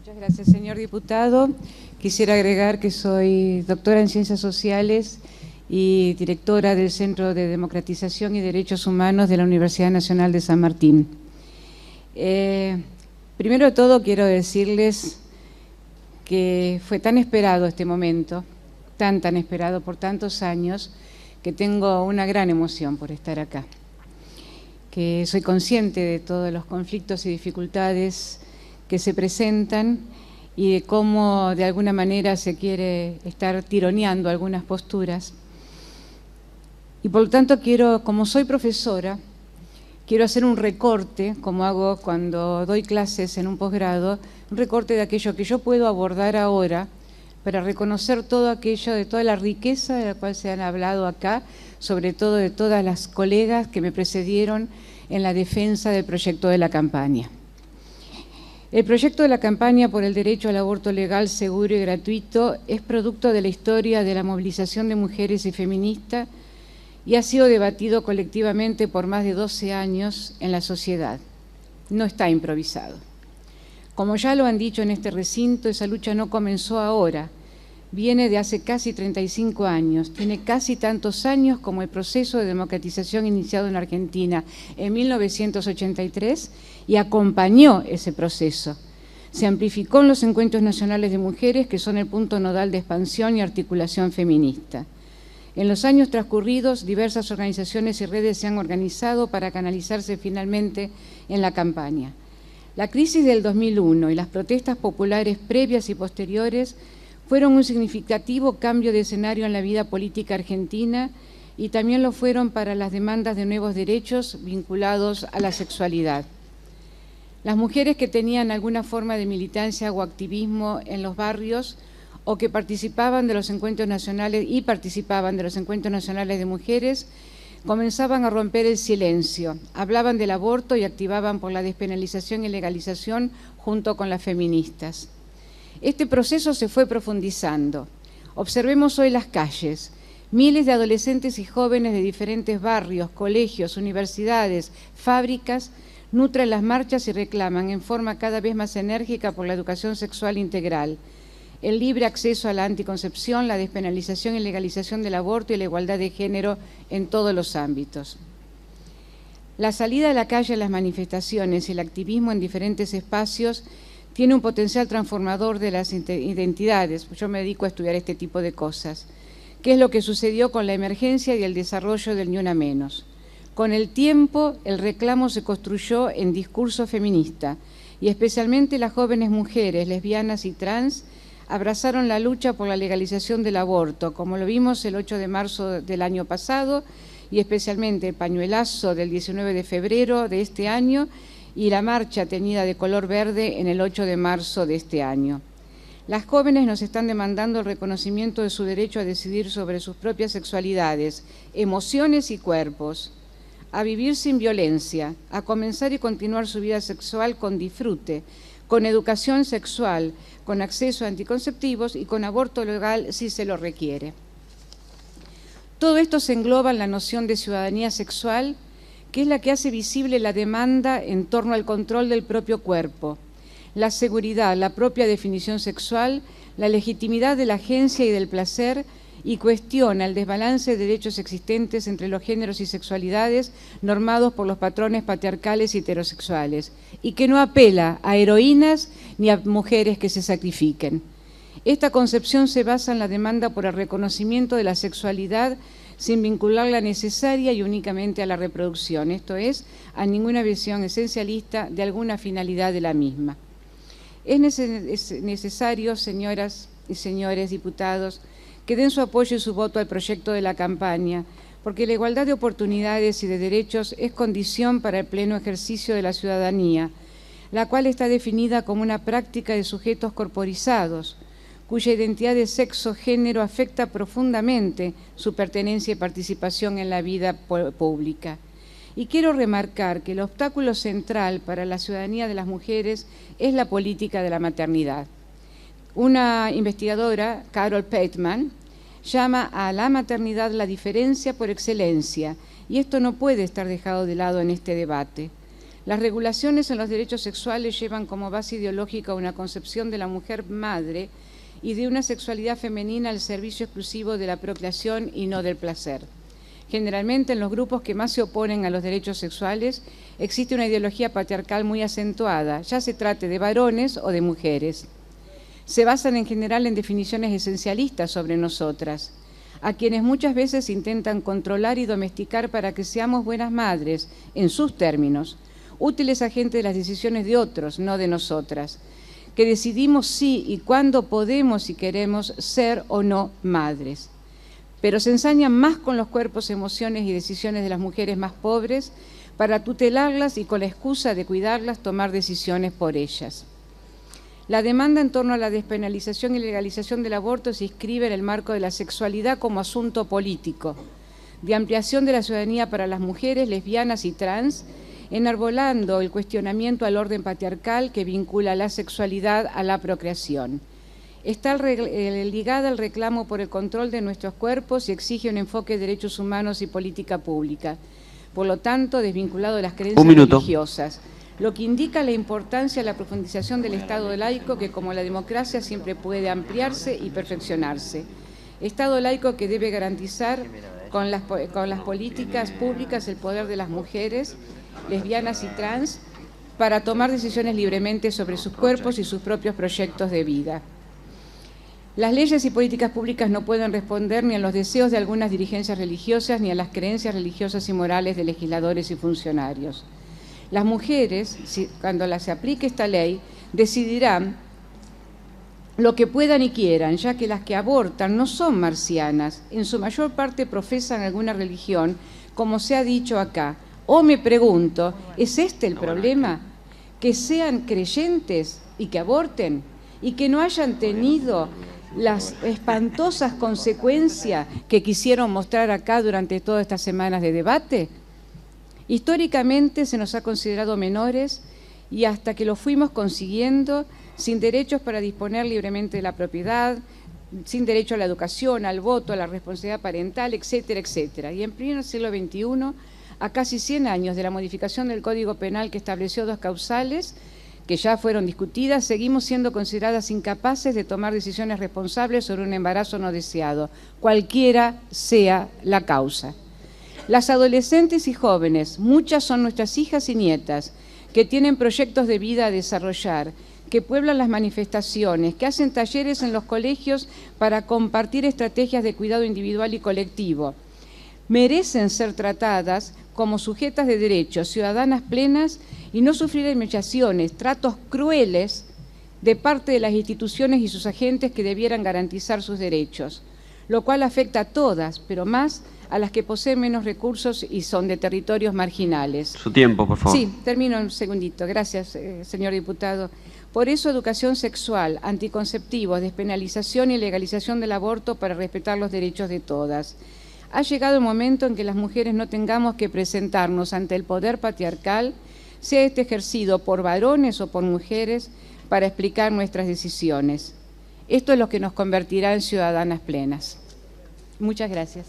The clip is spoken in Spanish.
Muchas gracias, señor diputado. Quisiera agregar que soy doctora en Ciencias Sociales y directora del Centro de Democratización y Derechos Humanos de la Universidad Nacional de San Martín. Primero de todo, quiero decirles que fue tan esperado este momento, tan esperado por tantos años, que tengo una gran emoción por estar acá. Que soy consciente de todos los conflictos y dificultades que se presentan y de cómo de alguna manera se quiere estar tironeando algunas posturas. Y por lo tanto como soy profesora, quiero hacer un recorte, como hago cuando doy clases en un posgrado, un recorte de aquello que yo puedo abordar ahora para reconocer todo aquello, de toda la riqueza de la cual se han hablado acá, sobre todo de todas las colegas que me precedieron en la defensa del proyecto de la campaña. El proyecto de la campaña por el derecho al aborto legal, seguro y gratuito es producto de la historia de la movilización de mujeres y feministas y ha sido debatido colectivamente por más de 12 años en la sociedad. No está improvisado. Como ya lo han dicho en este recinto, esa lucha no comenzó ahora, viene de hace casi 35 años, tiene casi tantos años como el proceso de democratización iniciado en Argentina en 1983 y acompañó ese proceso. Se amplificó en los encuentros nacionales de mujeres, que son el punto nodal de expansión y articulación feminista. En los años transcurridos, diversas organizaciones y redes se han organizado para canalizarse finalmente en la campaña. La crisis del 2001 y las protestas populares previas y posteriores fueron un significativo cambio de escenario en la vida política argentina y también lo fueron para las demandas de nuevos derechos vinculados a la sexualidad. Las mujeres que tenían alguna forma de militancia o activismo en los barrios o que participaban de los encuentros nacionales de mujeres comenzaban a romper el silencio, hablaban del aborto y activaban por la despenalización y legalización junto con las feministas. Este proceso se fue profundizando. Observemos hoy las calles. Miles de adolescentes y jóvenes de diferentes barrios, colegios, universidades, fábricas, nutren las marchas y reclaman en forma cada vez más enérgica por la educación sexual integral, el libre acceso a la anticoncepción, la despenalización y legalización del aborto y la igualdad de género en todos los ámbitos. La salida a la calle a las manifestaciones y el activismo en diferentes espacios tiene un potencial transformador de las identidades. Yo me dedico a estudiar este tipo de cosas. ¿Qué es lo que sucedió con la emergencia y el desarrollo del Ni Una Menos? Con el tiempo, el reclamo se construyó en discurso feminista y especialmente las jóvenes mujeres, lesbianas y trans abrazaron la lucha por la legalización del aborto, como lo vimos el 8 de marzo del año pasado y especialmente el pañuelazo del 19 de febrero de este año y la marcha teñida de color verde en el 8 de marzo de este año. Las jóvenes nos están demandando el reconocimiento de su derecho a decidir sobre sus propias sexualidades, emociones y cuerpos, a vivir sin violencia, a comenzar y continuar su vida sexual con disfrute, con educación sexual, con acceso a anticonceptivos y con aborto legal si se lo requiere. Todo esto se engloba en la noción de ciudadanía sexual, que es la que hace visible la demanda en torno al control del propio cuerpo, la seguridad, la propia definición sexual, la legitimidad de la agencia y del placer, y cuestiona el desbalance de derechos existentes entre los géneros y sexualidades normados por los patrones patriarcales y heterosexuales, y que no apela a heroínas ni a mujeres que se sacrifiquen. Esta concepción se basa en la demanda por el reconocimiento de la sexualidad sin vincularla necesaria y únicamente a la reproducción, esto es, a ninguna visión esencialista de alguna finalidad de la misma. Es necesario, señoras y señores diputados, que den su apoyo y su voto al proyecto de la campaña, porque la igualdad de oportunidades y de derechos es condición para el pleno ejercicio de la ciudadanía, la cual está definida como una práctica de sujetos corporizados, cuya identidad de sexo-género afecta profundamente su pertenencia y participación en la vida pública. Y quiero remarcar que el obstáculo central para la ciudadanía de las mujeres es la política de la maternidad. Una investigadora, Carol Pateman, llama a la maternidad la diferencia por excelencia, y esto no puede estar dejado de lado en este debate. Las regulaciones en los derechos sexuales llevan como base ideológica una concepción de la mujer madre y de una sexualidad femenina al servicio exclusivo de la procreación y no del placer. Generalmente en los grupos que más se oponen a los derechos sexuales existe una ideología patriarcal muy acentuada, ya se trate de varones o de mujeres. Se basan en general en definiciones esencialistas sobre nosotras, a quienes muchas veces intentan controlar y domesticar para que seamos buenas madres, en sus términos, útiles agentes de las decisiones de otros, no de nosotras, que decidimos si y cuándo podemos y queremos ser o no madres. Pero se ensañan más con los cuerpos, emociones y decisiones de las mujeres más pobres para tutelarlas y con la excusa de cuidarlas tomar decisiones por ellas. La demanda en torno a la despenalización y legalización del aborto se inscribe en el marco de la sexualidad como asunto político, de ampliación de la ciudadanía para las mujeres, lesbianas y trans, enarbolando el cuestionamiento al orden patriarcal que vincula la sexualidad a la procreación. Está ligada al reclamo por el control de nuestros cuerpos y exige un enfoque de derechos humanos y política pública, por lo tanto desvinculado de las creencias religiosas, lo que indica la importancia de la profundización del Estado laico que, como la democracia, siempre puede ampliarse y perfeccionarse. Estado laico que debe garantizar con las políticas públicas el poder de las mujeres, lesbianas y trans, para tomar decisiones libremente sobre sus cuerpos y sus propios proyectos de vida. Las leyes y políticas públicas no pueden responder ni a los deseos de algunas dirigencias religiosas ni a las creencias religiosas y morales de legisladores y funcionarios. Las mujeres, cuando se aplique esta ley, decidirán lo que puedan y quieran, ya que las que abortan no son marcianas, en su mayor parte profesan alguna religión, como se ha dicho acá. O me pregunto, ¿es este el problema? ¿Que sean creyentes y que aborten? ¿Y que no hayan tenido las espantosas consecuencias que quisieron mostrar acá durante todas estas semanas de debate? Históricamente se nos ha considerado menores y hasta que lo fuimos consiguiendo, sin derechos para disponer libremente de la propiedad, sin derecho a la educación, al voto, a la responsabilidad parental, etcétera, etcétera. Y en pleno siglo XXI, a casi 100 años de la modificación del Código Penal que estableció 2 causales, que ya fueron discutidas, seguimos siendo consideradas incapaces de tomar decisiones responsables sobre un embarazo no deseado, cualquiera sea la causa. Las adolescentes y jóvenes, muchas son nuestras hijas y nietas, que tienen proyectos de vida a desarrollar, que pueblan las manifestaciones, que hacen talleres en los colegios para compartir estrategias de cuidado individual y colectivo. Merecen ser tratadas como sujetas de derechos, ciudadanas plenas y no sufrir humillaciones, tratos crueles de parte de las instituciones y sus agentes que debieran garantizar sus derechos, lo cual afecta a todas, pero más a las que poseen menos recursos y son de territorios marginales. Su tiempo, por favor. Sí, termino un segundito. Gracias, señor diputado. Por eso, educación sexual, anticonceptivos, despenalización y legalización del aborto para respetar los derechos de todas. Ha llegado el momento en que las mujeres no tengamos que presentarnos ante el poder patriarcal, sea este ejercido por varones o por mujeres, para explicar nuestras decisiones. Esto es lo que nos convertirá en ciudadanas plenas. Muchas gracias.